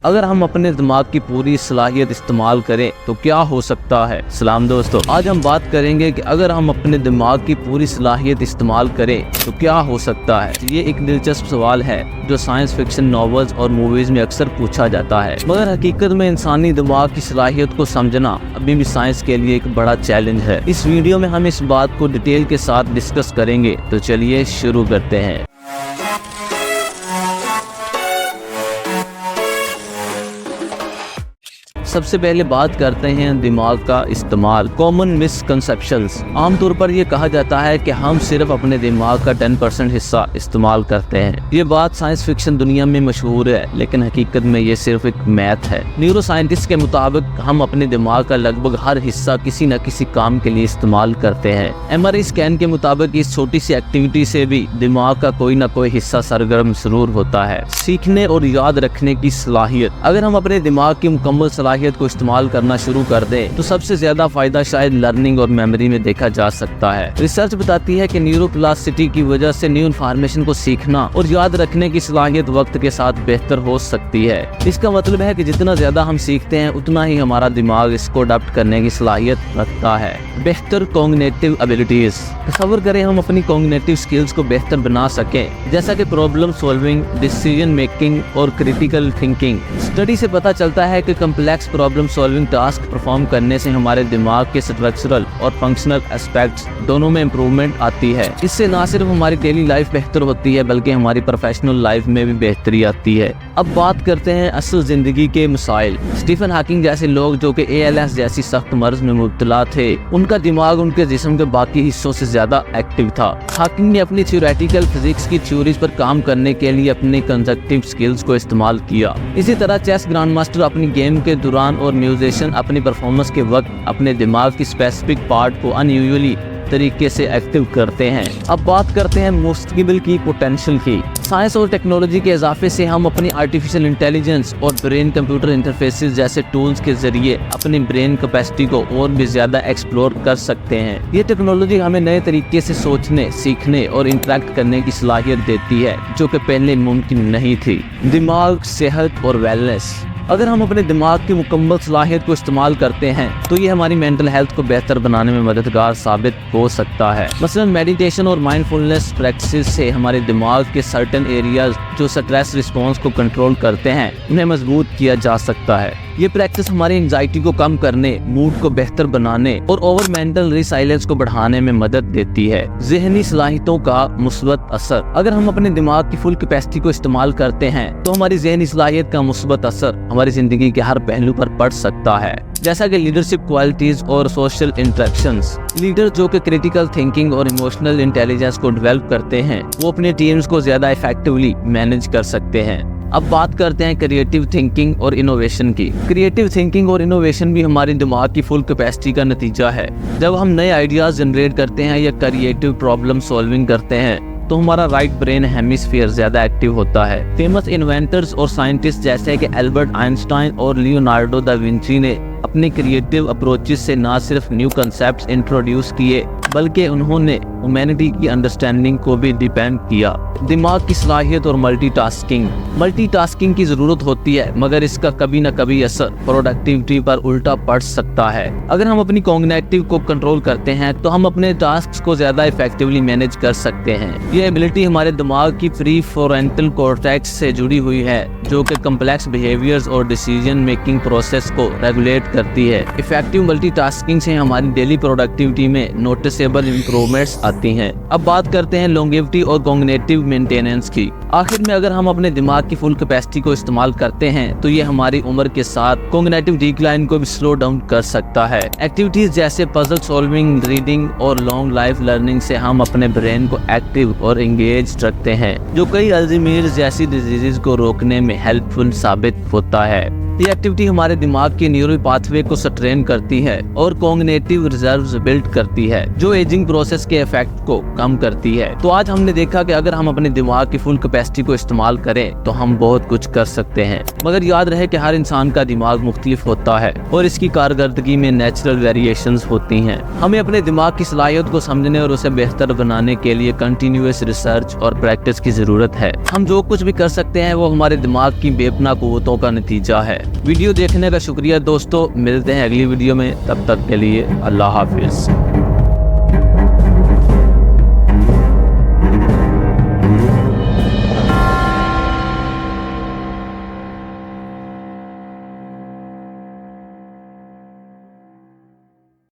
अगर हम अपने दिमाग की पूरी सलाहियत इस्तेमाल करें तो क्या हो सकता है। सलाम दोस्तों, आज हम बात करेंगे कि अगर हम अपने दिमाग की पूरी सलाहियत इस्तेमाल करें तो क्या हो सकता है। ये एक दिलचस्प सवाल है जो साइंस फिक्शन नॉवेल्स और मूवीज में अक्सर पूछा जाता है, मगर हकीकत में इंसानी दिमाग की सलाहियत को समझना अभी भी साइंस के लिए एक बड़ा चैलेंज है। इस वीडियो में हम इस बात को डिटेल के साथ डिस्कस करेंगे, तो चलिए शुरू करते हैं। सबसे पहले बात करते हैं दिमाग का इस्तेमाल। Common misconceptions. आमतौर पर यह कहा जाता है कि हम सिर्फ अपने दिमाग का 10% हिस्सा इस्तेमाल करते हैं। ये बात साइंस फिक्शन दुनिया में मशहूर है, लेकिन हकीकत में ये सिर्फ एक मैथ है। न्यूरो साइंटिस्ट के मुताबिक हम अपने दिमाग का लगभग हर हिस्सा किसी न किसी काम के लिए इस्तेमाल करते हैं। MRI स्कैन के मुताबिक इस छोटी सी एक्टिविटी से भी दिमाग का कोई न कोई हिस्सा सरगर्म जरूर होता है। सीखने और याद रखने की सलाहियत। अगर हम अपने दिमाग की मुकम्मल सलाहियत को इस्तेमाल करना शुरू कर दें तो सबसे ज्यादा फायदा शायद लर्निंग और मेमोरी में देखा जा सकता है। रिसर्च बताती है कि न्यूरोप्लास्टिसिटी की वजह से न्यू इन्फॉर्मेशन को सीखना और याद रखने की सलाहियत वक्त के साथ बेहतर हो सकती है। इसका मतलब है कि जितना ज्यादा हम सीखते हैं उतना ही हमारा दिमाग इसको अडॉप्ट करने की सलाहियत रखता है। बेहतर कॉग्निटिव एबिलिटीज। तस्वर करें हम अपनी कॉग्निटिव स्किल्स को बेहतर बना सकें, जैसा कि प्रॉब्लम सॉल्विंग, डिसीजन मेकिंग और क्रिटिकल थिंकिंग। स्टडी से पता चलता है कि complex problem solving task perform करने से हमारे दिमाग के स्ट्रक्चरल और फंक्शनल एस्पेक्ट्स दोनों में इम्प्रूवमेंट आती है। इससे न सिर्फ हमारी डेली लाइफ बेहतर होती है बल्कि हमारी प्रोफेशनल लाइफ में भी बेहतरी आती है। अब बात करते हैं असल जिंदगी के मसाइल। स्टीफन हॉकिंग जैसे लोग जो कि ALS जैसी सख्त मर्ज में मुब्तला थे, उनका दिमाग उनके जिस्म के बाकी हिस्सों से ज्यादा एक्टिव था। हॉकिंग ने अपनी थ्योरेटिकल फिजिक्स की थ्योरीज पर काम करने के लिए अपने कंजक्टिव स्किल्स को इस्तेमाल किया। इसी तरह चेस ग्रैंड मास्टर अपनी गेम के दौरान और म्यूजिशियन अपनी परफॉर्मेंस के वक्त अपने दिमाग की स्पेसिफिक पार्ट को अनयूजुअली तरीके से एक्टिव करते हैं। अब बात करते हैं मुस्तकबिल की पोटेंशियल की। साइंस और टेक्नोलॉजी के इजाफे से हम अपनी आर्टिफिशियल इंटेलिजेंस और ब्रेन कंप्यूटर इंटरफेसेस जैसे टूल्स के जरिए अपनी ब्रेन कैपेसिटी को और भी ज्यादा एक्सप्लोर कर सकते हैं। ये टेक्नोलॉजी हमें नए तरीके से सोचने, सीखने और इंटरेक्ट करने की सलाहियत देती है जो कि पहले मुमकिन नहीं थी। दिमाग, सेहत और वेलनेस। अगर हम अपने दिमाग की मुकम्मल सलाहियत को इस्तेमाल करते हैं तो ये हमारी मेंटल हेल्थ को बेहतर बनाने में मददगार साबित हो सकता है। मसलन मेडिटेशन और माइंडफुलनेस प्रैक्टिस से हमारे दिमाग के सर्टेन एरियाज जो स्ट्रेस रिस्पॉन्स को कंट्रोल करते हैं उन्हें मजबूत किया जा सकता है। ये प्रैक्टिस हमारी एंजाइटी को कम करने, मूड को बेहतर बनाने और ओवर मेंटल रिसाइलेंस को बढ़ाने में मदद देती है। ज़हनी सलाहियतों का मुस्बत असर। अगर हम अपने दिमाग की फुल कैपेसिटी को इस्तेमाल करते हैं तो हमारी ज़हनी सलाहियत का मुस्बत असर हमारी जिंदगी के हर पहलू पर पड़ सकता है, जैसा कि लीडरशिप क्वालिटीज और सोशल इंटरेक्शंस। लीडर जो कि क्रिटिकल थिंकिंग और इमोशनल इंटेलिजेंस को डेवलप करते हैं वो अपने टीम्स को ज्यादा इफेक्टिवली मैनेज कर सकते हैं। अब बात करते हैं क्रिएटिव थिंकिंग और इनोवेशन की। क्रिएटिव थिंकिंग और इनोवेशन भी हमारे दिमाग की फुल कैपेसिटी का नतीजा है। जब हम नए आइडियाज जनरेट करते हैं या क्रिएटिव प्रॉब्लम सॉल्विंग करते हैं तो हमारा राइट ब्रेन हेमिस्फीयर ज्यादा एक्टिव होता है। फेमस इन्वेंटर्स और साइंटिस्ट जैसे कि एल्बर्ट आइंस्टाइन और लियोनार्डो दा विंची ने अपने क्रिएटिव अप्रोचेस से न सिर्फ न्यू कंसेप्ट्स इंट्रोड्यूस किए बल्कि उन्होंने ह्यूमैनिटी की अंडरस्टैंडिंग को भी डिपेंड किया। दिमाग की सलाहियत और मल्टीटास्किंग की जरूरत होती है, मगर इसका कभी न कभी असर प्रोडक्टिविटी पर उल्टा पड़ सकता है। अगर हम अपनी कॉग्निटिव को कंट्रोल करते हैं तो हम अपने टास्क को ज्यादा इफेक्टिवली मैनेज कर सकते हैं। ये एबिलिटी हमारे दिमाग की प्री फ्रंटल कॉर्टेक्स से जुड़ी हुई है जो कि कम्प्लेक्स बिहेवियर्स और डिसीजन मेकिंग प्रोसेस को रेगुलेट करती है। इफेक्टिव मल्टीटास्किंग से हमारी डेली प्रोडक्टिविटी में नोटिसेबल इंप्रूवमेंट्स आती हैं। अब बात करते हैं लॉन्गेविटी और कॉग्निटिव मेंटेनेंस की। आखिर में अगर हम अपने दिमाग की फुल कैपेसिटी को इस्तेमाल करते हैं तो ये हमारी उम्र के साथ कॉग्निटिव डिक्लाइन को भी स्लो डाउन कर सकता है। एक्टिविटीज जैसे पजल सॉल्विंग, रीडिंग और लॉन्ग लाइफ लर्निंग से हम अपने ब्रेन को एक्टिव और एंगेज रखते हैं जो कई अल्जाइमर जैसी डिजीजेस को रोकने में हेल्पफुल साबित होता है। ये एक्टिविटी हमारे दिमाग के न्यूरल पाथवे को स्ट्रेन करती है और कॉग्निटिव रिजर्व्स बिल्ड करती है, जो एजिंग प्रोसेस के इफेक्ट को कम करती है। तो आज हमने देखा कि अगर हम अपने दिमाग की फुल कैपेसिटी को इस्तेमाल करें तो हम बहुत कुछ कर सकते हैं, मगर याद रहे कि हर इंसान का दिमाग मुख्तलिफ होता है और इसकी कारकर्दगी में नेचुरल वेरिएशंस होती हैं। हमें अपने दिमाग की सलाहियत को समझने और उसे बेहतर बनाने के लिए कंटिन्यूअस रिसर्च और प्रैक्टिस की जरूरत है। हम जो कुछ भी कर सकते हैं वो हमारे दिमाग की बेपनाह कुव्वतों का नतीजा है। वीडियो देखने का शुक्रिया दोस्तों, मिलते हैं अगली वीडियो में, तब तक के लिए अल्लाह हाफिज।